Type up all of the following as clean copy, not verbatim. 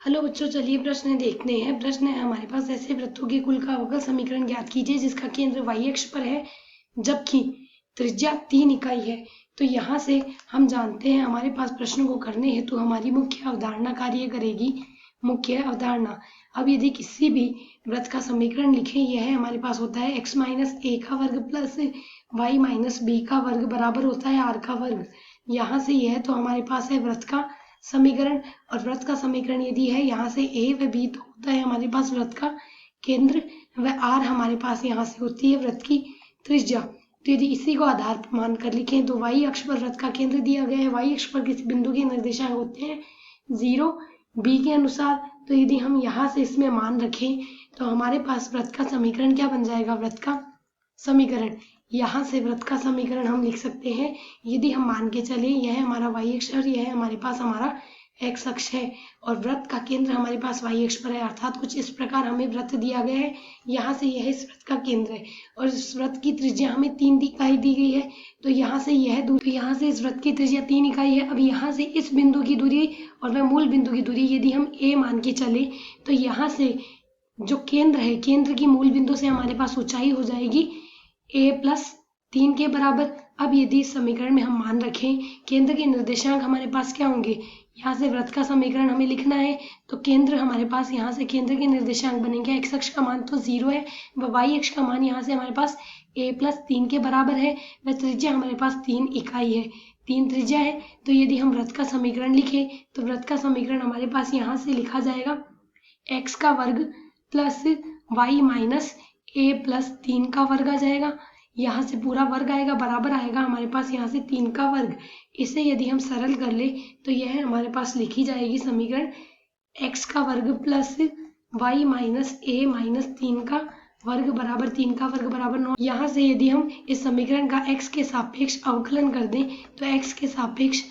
Hello बच्चों, चलिए प्रश्न देखते हैं। प्रश्न है हमारे पास, ऐसे वृत्तों के कुल का अवकल समीकरण ज्ञात कीजिए जिसका केंद्र y अक्ष पर है जबकि त्रिज्या 3 इकाई है। तो यहाँ से हम जानते हैं हमारे पास प्रश्न को करने हेतु हमारी मुख्य अवधारणा कार्य करेगी। मुख्य अवधारणा, अब यदि किसी भी वृत्त का समीकरण लिखें, यह हमारे पास होता है x माइनस ए का वर्ग प्लस y माइनस बी का वर्ग बराबर होता है r का वर्ग। यहाँ से यह तो हमारे पास है वृत्त का समीकरण, और वृत्त का समीकरण यदि है यहाँ से a व b तो होता है हमारे पास वृत्त का केंद्र, व r हमारे पास यहाँ से होती है वृत्त की त्रिज्या। तो यदि इसी को आधार मान कर लिखें तो y अक्ष पर वृत्त का केंद्र दिया गया है, y अक्ष पर किसी बिंदु के निर्देशांक होते हैं 0 b के अनुसार। तो यदि हम यहाँ से इसमें मान रखें तो हमारे पास वृत्त का समीकरण क्या बन जाएगा, वृत्त का समीकरण। यहाँ से वृत्त का समीकरण हम लिख सकते हैं, यदि हम मान के चले यह हमारा y अक्ष और यह हमारे पास हमारा x अक्ष है, और वृत्त का केंद्र हमारे पास y अक्ष पर है। अर्थात कुछ इस प्रकार हमें वृत्त दिया गया है, यहाँ से यह इस वृत्त का केंद्र है और इस वृत्त की त्रिज्या हमें 3 इकाई दी गई है। तो यहाँ से यह दूरी, तो यहाँ से इस वृत्त की त्रिज्या 3 इकाई है। अब यहाँ से इस बिंदु की दूरी और वह मूल बिंदु की दूरी यदि हम a मान के चले तो यहाँ से जो केंद्र है, केंद्र की मूल बिंदु से हमारे पास ऊंचाई हो जाएगी a प्लस 3 के बराबर। अब यदि इस समीकरण में हम मान रखें, केंद्र के निर्देशांक हमारे पास क्या होंगे, यहाँ से वृत्त का समीकरण हमें लिखना है तो केंद्र हमारे पास यहाँ से केंद्र के निर्देशांक बनेंगे, x अक्ष का मान तो 0 है व y अक्ष का मान यहाँ से हमारे पास a प्लस 3 के बराबर है व त्रिज्या हमारे पास 3 इकाई है, 3 त्रिज्या है। तो यदि हम वृत्त का समीकरण लिखें तो वृत्त का समीकरण हमारे पास यहाँ से लिखा जाएगा x का वर्ग plus y minus a plus 3 का वर्ग आ जाएगा। यहाँ से पूरा वर्ग आएगा, बराबर आएगा हमारे पास यहाँ से 3 का वर्ग। इसे यदि हम सरल कर ले तो यह हमारे पास लिखी जाएगी समीकरण x का वर्ग plus y minus a minus 3 का वर्ग बराबर 3 का वर्ग बराबर 9। यहाँ से यदि हम इस समीकरण का x के सापेक्ष अवकलन कर दें तो x के सापेक्ष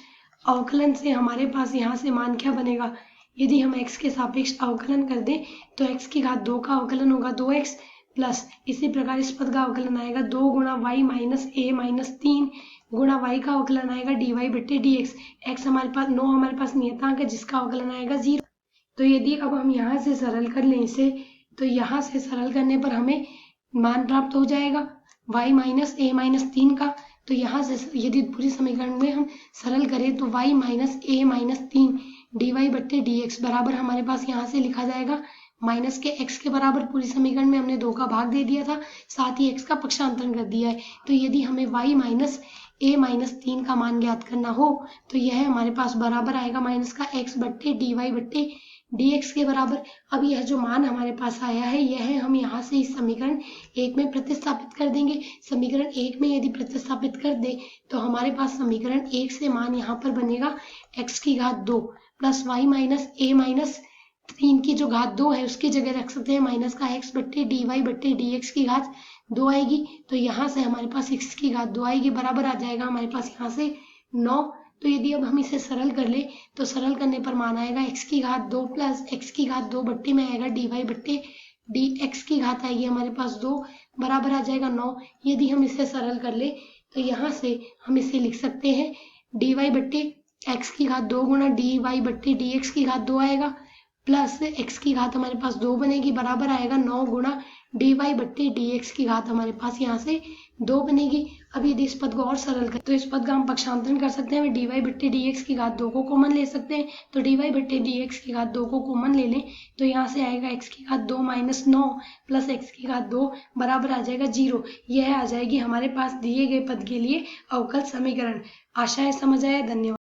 अवकलन से हमारे पास यहाँ से मान क्या बनेगा, यदि हम x के सापेक्ष अवकलन कर दें तो x की घात 2 का अवकलन होगा 2x प्लस इसी प्रकार इस पद का अवकलन आएगा 2 गुणा y माइनस a माइनस 3 गुणा y का अवकलन आएगा dy बटे dx। x हमारे पास 9 हमारे पास नियतांक है जिसका अवकलन आएगा 0। तो यदि अब हम यहाँ से सरल कर लें इसे, तो यहाँ से सरल करने पर हमें मान प्राप्त हो जाएगा y माइनस a माइनस 3 का। तो यहाँ से यदि पूरी समीकरण में हम सरल करें तो y minus a minus 3 dy बटे dx बराबर हमारे पास यहाँ से लिखा जाएगा माइनस के x के बराबर। पूरी समीकरण में हमने 2 का भाग दे दिया था, साथ ही x का पक्षांतरण कर दिया है। तो यदि हमें y माइनस a माइनस 3 का मान ज्ञात करना हो तो यह हमारे पास बराबर आएगा माइनस का x बट्टे dy बट्टे dx के बराबर। अब यह जो मान हमारे पास आया है यह हम यहाँ से इस समीकरण 1 में प्रतिस्थापित कर देंगे। समीकरण 1 में यदि प्रतिस्थापित कर दे तो हमारे पास समीकरण 1 से मान यहाँ पर बनेगा x की घात 2 plus y minus a minus 3 की जो घात 2 है उसकी जगह रख सकते हैं माइनस का x बट्टे dy बट्टे dx की घात 2 आएगी। तो यहाँ से हमारे पास x की घात 2 आएगी, बराबर आ जाएगा हमारे पास यहाँ से 9। तो यदि अब हम इसे सरल कर ले तो सरल करने पर मान आएगा x की घात 2 प्लस x की घात 2 बट्टे में आएगा dy बट्टे dx की घात आएगी हमारे पास 2, बराबर आ जाएगा 9। यदि हम इसे सरल कर ले तो यहाँ से हम इसे लिख सकते हैं dy बट्टे x की घात 2 गुणा dy बट्टे dx की घात 2 आएगा प्लस x की घात हमारे पास 2 बनेगी, बराबर आएगा 9 गुणा dy बट्टे dx की घात हमारे पास यहाँ से 2 बनेगी। अब यदि इस पद को और सरल करें तो इस पद का हम पक्षांतरण कर सकते हैं, dy बट्टे dx की घात 2 को कॉमन ले सकते हैं। तो dy बट्टे dx की घात 2 को कॉमन ले लें तो यहाँ से आएगा x की घात 2 माइनस 9 प्लस x की घात 2 बराबर आ जाएगा 0। यह आ जाएगी हमारे पास दिए गए पद के लिए अवकल समीकरण। आशा है समझ आया। धन्यवाद।